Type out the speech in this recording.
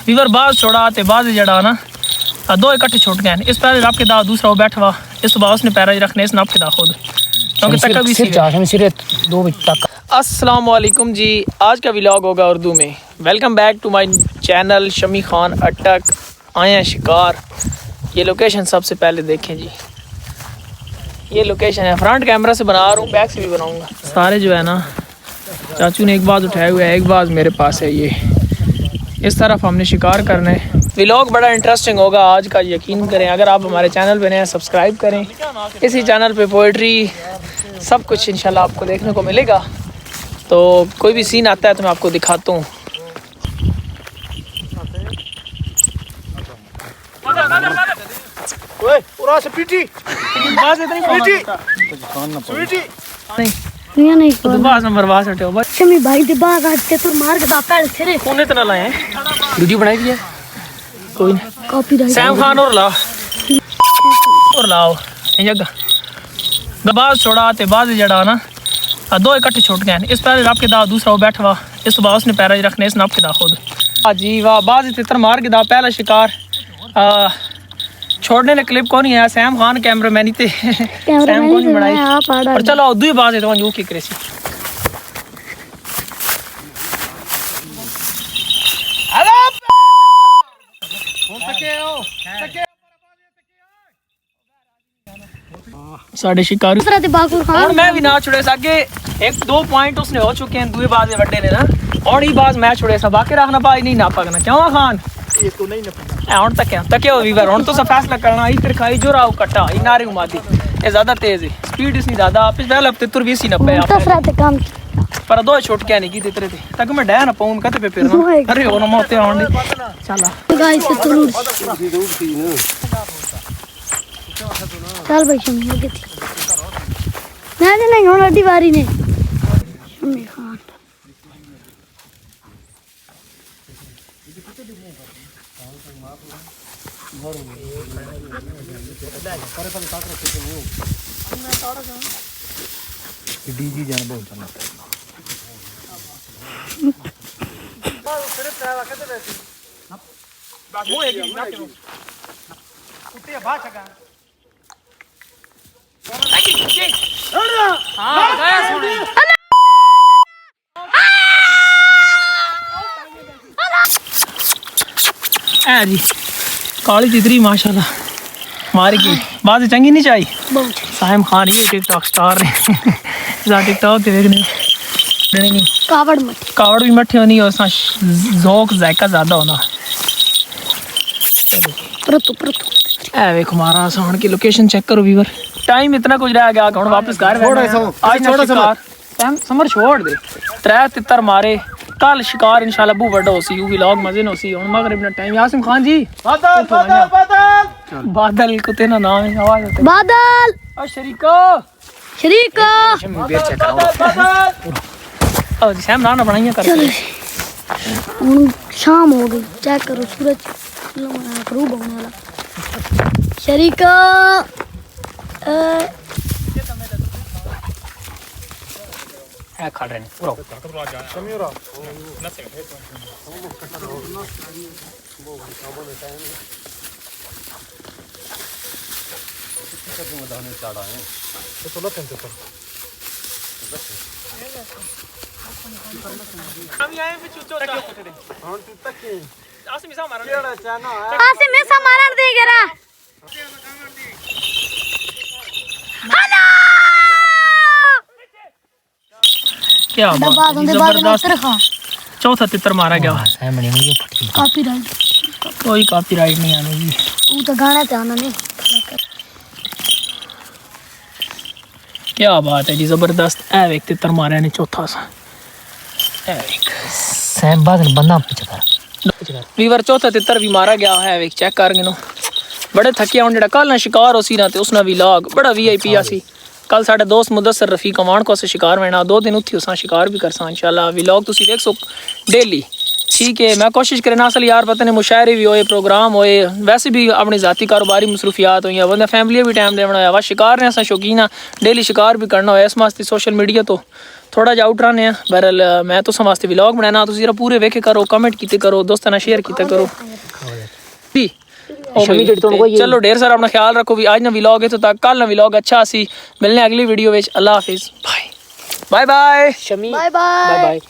Weaver बाज छोड़ा ते बाज जड़ा ना दो इकट्ठे छुट गए। इस पैर रब के दा दूसरा वो बैठा हुआ, इस बाद उसने पैर रखने इस नप के दा खुद क्योंकि तक भी अस्सलाम वालेकुम जी। आज का व्लॉग होगा उर्दू में। Welcome back to my channel Shami Khan Attock. आए हैं शिकार। ये लोकेशन सबसे पहले देखें जी, ये लोकेशन है। फ्रंट कैमरा से बना रहा हूँ, बैक से भी बनाऊँगा। सारे जो है ना चाचू ने एक बाज उठाए हुए है, एक बाज मेरे पास है। ये इस तरफ हमने शिकार करना है। व्लॉग बड़ा इंटरेस्टिंग होगा आज का, यकीन करें। अगर आप हमारे चैनल पे नए हैं सब्सक्राइब करें। इसी चैनल पे पोइट्री सब कुछ इंशाल्लाह आपको देखने को मिलेगा। तो कोई भी सीन आता है तो मैं आपको दिखाता हूँ। नहीं तो बास नंबर बास हटे हो शमी भाई दे बाज हटते तो मार के पहले तेरे कोने तना लाए हैं। वीडियो बनाई दी है कोई नहीं। कॉपीराइट सैम खान और लाओ जगह बाज छोड़ा ते बाज जड़ा ना दो इकट्ठे छुट गए। इस पैर रब के दा दूसरा वो बैठा हुआ, इस बाद उसने पैर रखने इस नप के दा खुद। जी वाह, बाज तितर मार के दा पहला शिकार। छोड़ने ने क्लिप कौन है सैम खान कैमरामैन ही थे। सैम कौन ही बनाई और चलो दुई बाज है तो जो की करे सी। साढ़े शिकार और मैं भी ना छुड़े सके। एक दो पॉइंट उसने हो चुके हैं, दुए बाज वड्डे ने ना और ही बाज मैं छुड़े सा बाकी रखना पाई नहीं ना पकना। क्यों खान ये तो नहीं ना हुन तक हो वीवर हुन तो फैसला करना। इधर खाई जो राव कट्टा ई नारे उमादी ये ज्यादा तेज है, स्पीड इसनी ज्यादा। आप पहले हफ्ते तुर 20 ना पे आप पर दो छोट क्या नहीं की तेरे थे तक मैं डै ना पाऊं कते पे फिरना। अरे ओ ना मोते आउन दे चला गाइस तो चल भाई शमी हो गई थी मैं नहीं होना दीवारी ने शमी खान डीजी जान बहुत चलना जी काली तितरी माशाल्लाह मार की बात चंगी नहीं चाहिए। साहिम खान ये टिकटॉक स्टार है। टिकटॉक देखने कावड़ भी मठे होनी और ज़ौक जायका ज़्यादा होना। हमारा साउंड की लोकेशन चेक करो व्यूअर। टाइम इतना कुछ रह गया कौन वापस घर आज समर छोड़ दे। 3 तितर मारे कल शिकार इंशाल्लाह बू बड़ा होसी यू व्लॉग मजे न होसी। हुन मगरिब ना टाइम यासिम खान जी बादल कुत्ते ना नाम है आवाज आते बादल और शरीको और सैम ना बनाइए कर। हुन शाम हो गई चेक करो सूरज ग्रूब होने वाला। शरीका खा रहे क्या चौथा तितर मारा गया। कोई कॉपीराइट नहीं आने जी वो तो गाना ते आना नहीं। क्या बात है जी जबरदस्त। ए एक तितर मारे ने चौथा सा सैम बादल बंदा पीछे वीवर चौथा तितर भी मारा गया है। एक चेक कर गिनो बड़े थके हुन जेड़ा कल ना शिकार होसी ना ते उसना व्लॉग बड़ा वीआईपी आसी। कल साडा दोस्त मुदस्सर रफीक अमान को से शिकार वेना 2 दिन उत्थी उसा शिकार भी करसा इंशाल्लाह। व्लॉग तुसी देख सो डेली ठीक है मैं कोशिश करना असल यार पता नहीं मुशायरे भी होए प्रोग्राम होए वैसे भी अपनी जाती कारोबारी मसरूफियात हुई बंदा फैमिली भी टाइम देना होया वा शिकार ने असा शौकीन हाँ डेली शिकार भी करना होया इस वास्ते सोशल मीडिया तो थोड़ा जा आउट रहने बहरहाल मैं तो वास्ते व्लॉग बनाना तुम जरा पूरे वेखे करो कमेंट कीते करो दोस्तों शेयर कीते करो भी चलो ढेर सारा अपना ख्याल रखो भी आज ना व्लॉग है तो कल ना व्लॉग अच्छा सी मिलने अगली वीडियो में अल्लाह हाफिज bye bye bye Shami bye bye bye